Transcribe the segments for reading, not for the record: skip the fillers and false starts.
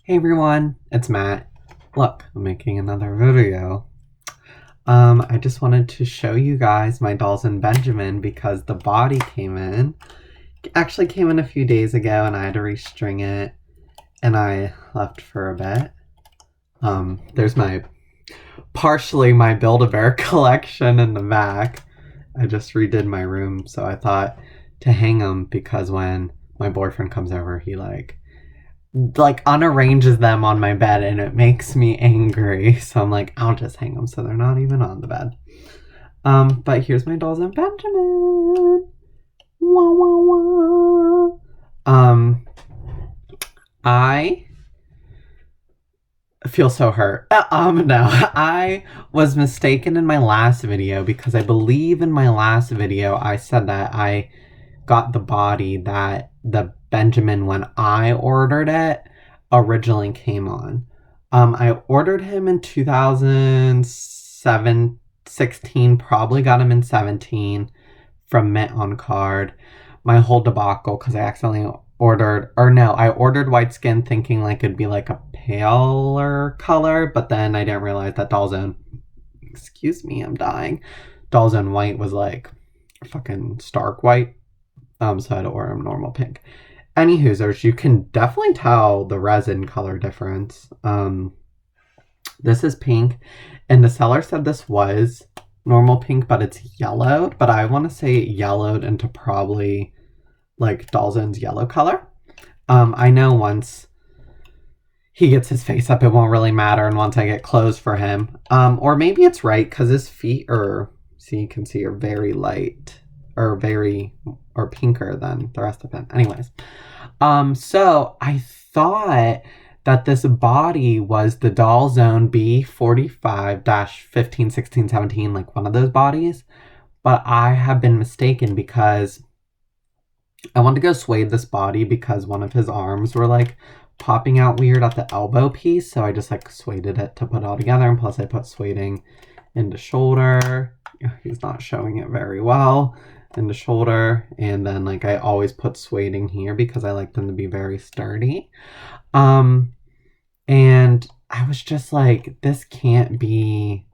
Hey everyone, it's Matt. Look, I'm making another video. I just wanted to show you guys my Dollzone Benjamin because the body came in. It actually came in a few days ago and I had to restring it and I left for a bit. There's partially my Build-A-Bear collection in the back. I just redid my room, so I thought to hang them because when my boyfriend comes over, he like unarranges them on my bed and it makes me angry. So I'm like, I'll just hang them so they're not even on the bed. But here's my Dollzone Benjamin. Wah, wah, wah. I feel so hurt. No, I was mistaken in my last video because I believe in my last video I said that I got the body that the Benjamin when I ordered it originally came on. I ordered him in 2016, probably got him in 17 from Mint on card. My whole debacle because I accidentally I ordered white skin thinking like it'd be like a paler color, but then I didn't realize that Dollzone, excuse me, I'm dying. Dollzone white was like fucking stark white. So I had to order him normal pink. Anywhoozers, you can definitely tell the resin color difference. This is pink, and the seller said this was normal pink, but it's yellowed. But I want to say it yellowed into probably like Dollzone's yellow color. I know once he gets his face up, it won't really matter, and once I get clothes for him, or maybe it's right because his feet are, you can see, are very light. Or pinker than the rest of him. Anyways, so I thought that this body was the Dollzone B45-15, 16, 17, like one of those bodies. But I have been mistaken because I wanted to go suede this body because one of his arms were like popping out weird at the elbow piece. So I just like sueded it to put it all together. And plus I put sueding into shoulder. He's not showing it very well. In the shoulder, and then like I always put sueding here because I like them to be very sturdy. And I was just like, this can't be,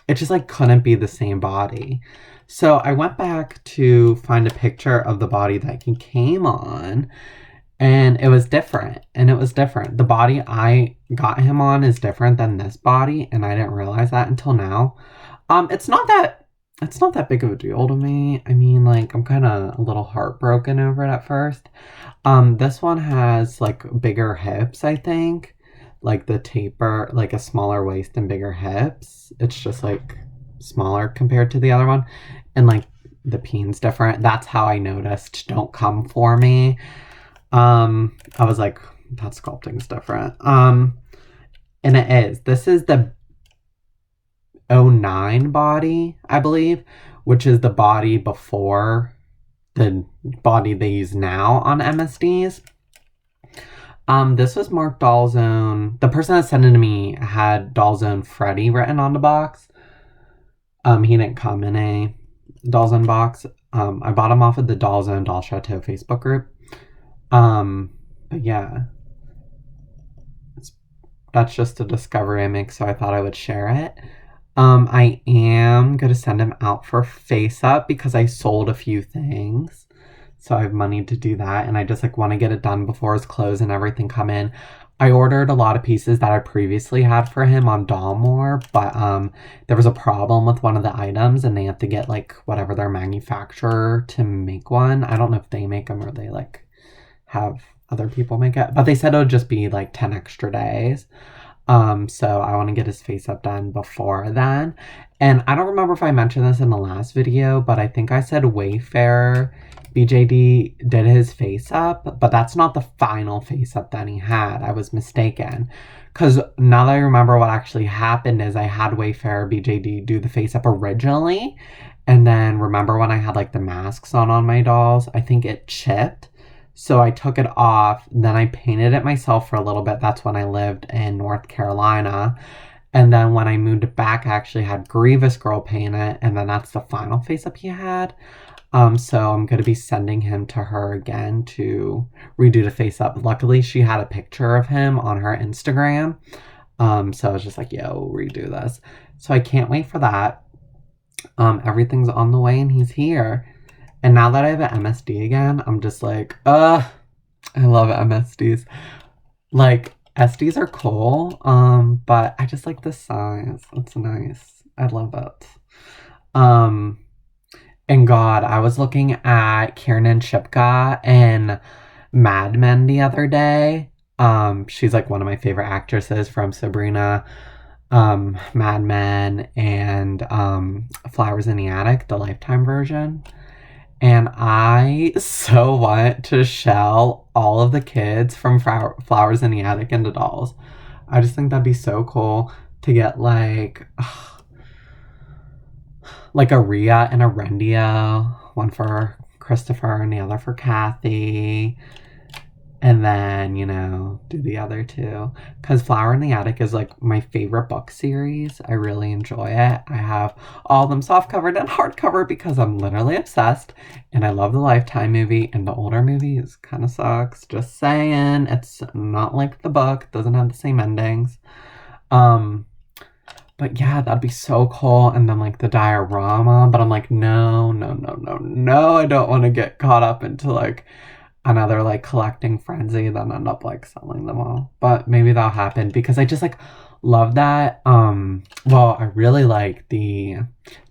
it just like couldn't be the same body. So I went back to find a picture of the body that he came on, and it was different. The body I got him on is different than this body, and I didn't realize that until now. It's not that big of a deal to me. I mean, like, I'm kind of a little heartbroken over it at first. This one has, like, bigger hips, I think. Like, the taper, like, a smaller waist and bigger hips. It's just, like, smaller compared to the other one. And, like, the peen's different. That's how I noticed Don't Come For Me. I was like, that sculpting's different. And it is. This is the 09 body, I believe, which is the body before the body they use now on MSDs. This was marked Dollzone. The person that sent it to me had Dollzone Freddy written on the box. He didn't come in a Dollzone box. I bought him off of the Dollzone Doll Chateau Facebook group. But yeah, that's just a discovery I make, so I thought I would share it. I am going to send him out for face up because I sold a few things. So I have money to do that. And I just like want to get it done before his clothes and everything come in. I ordered a lot of pieces that I previously had for him on Dollmore. But there was a problem with one of the items and they have to get like whatever their manufacturer to make one. I don't know if they make them or they like have other people make it. But they said it would just be like 10 extra days. So I want to get his face up done before then. And I don't remember if I mentioned this in the last video, but I think I said Wayfarer BJD did his face up, but that's not the final face up that he had. I was mistaken. Because now that I remember what actually happened is I had Wayfarer BJD do the face up originally. And then remember when I had like the masks on my dolls, I think it chipped. So I took it off, then I painted it myself for a little bit. That's when I lived in North Carolina. And then when I moved back, I actually had Grievous Girl paint it. And then that's the final face up he had. So I'm gonna be sending him to her again to redo the face up. Luckily, she had a picture of him on her Instagram. So I was just like, yo, redo this. So I can't wait for that. Everything's on the way and he's here. And now that I have an MSD again, I'm just like, I love MSDs. Like, SDs are cool, but I just like the size. It's nice. I love it. And God, I was looking at Kiernan Shipka and Mad Men the other day. She's like one of my favorite actresses from Sabrina, Mad Men, and Flowers in the Attic, the Lifetime version. And I so want to shell all of the kids from Flowers in the Attic into dolls. I just think that'd be so cool to get like a Rhea and a Rendia, one for Christopher and the other for Kathy. And then, do the other two. Because Flower in the Attic is like my favorite book series. I really enjoy it. I have all of them soft covered and hardcover because I'm literally obsessed. And I love the Lifetime movie. And the older movies kind of sucks. Just saying. It's not like the book. It doesn't have the same endings. But yeah, that'd be so cool. And then like the diorama. But I'm like, no. I don't want to get caught up into like another like collecting frenzy, then end up like selling them all. But maybe that'll happen because I just like love that. Well, I really like the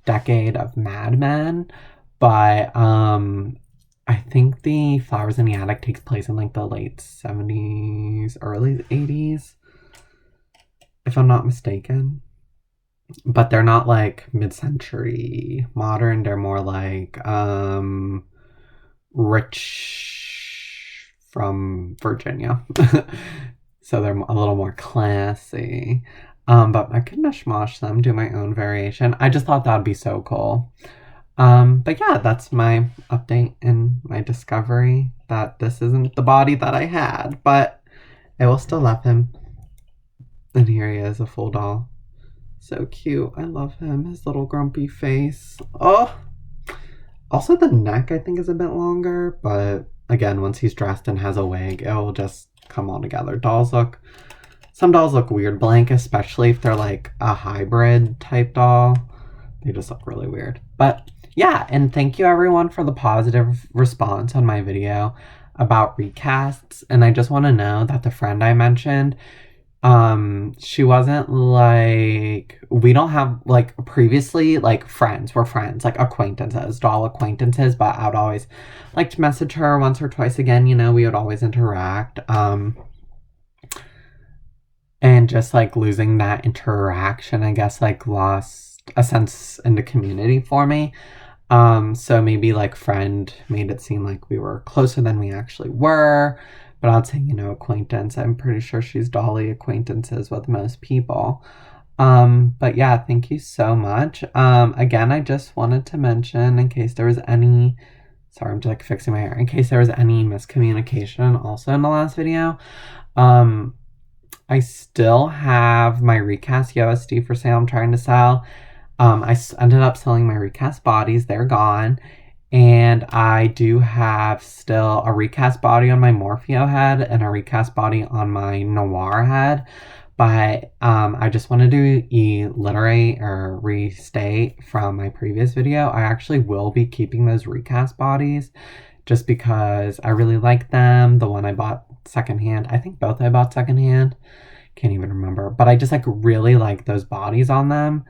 decade of Mad Men, but I think the Flowers in the Attic takes place in like the late 70s, early 80s, if I'm not mistaken. But they're not like mid-century modern, they're more like rich from Virginia. So they're a little more classy. But I could mishmash them, do my own variation. I just thought that would be so cool. But yeah, that's my update and my discovery that this isn't the body that I had, but I will still love him. And here he is, a full doll. So cute. I love him. His little grumpy face. Oh! Also, the neck, I think, is a bit longer, but again, once he's dressed and has a wig, it'll just come all together. Some dolls look weird blank, especially if they're like a hybrid type doll. They just look really weird. But yeah, and thank you everyone for the positive response on my video about recasts. And I just want to know that the friend I mentioned, she wasn't like, we don't have like previously like friends, we're friends, like acquaintances, doll acquaintances, but I would always like to message her once or twice again, we would always interact. And just like losing that interaction, I guess, like lost a sense in the community for me. So maybe like friend made it seem like we were closer than we actually were. But I'd say, acquaintance. I'm pretty sure she's dolly acquaintances with most people. But yeah, thank you so much. Again, I just wanted to mention in case there was any, sorry, I'm just like fixing my hair, in case there was any miscommunication also in the last video. I still have my recast USD for sale I'm trying to sell. I ended up selling my recast bodies. They're gone. And I do have still a recast body on my Morpheo head and a recast body on my Noir head. But I just wanted to reiterate or restate from my previous video. I actually will be keeping those recast bodies just because I really like them. The one I bought secondhand, I think both I bought secondhand. Can't even remember. But I just like really like those bodies on them.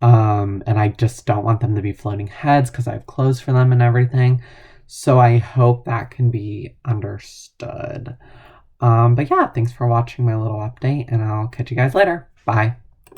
And I just don't want them to be floating heads because I have clothes for them and everything. So I hope that can be understood. But yeah, thanks for watching my little update and I'll catch you guys later. Bye.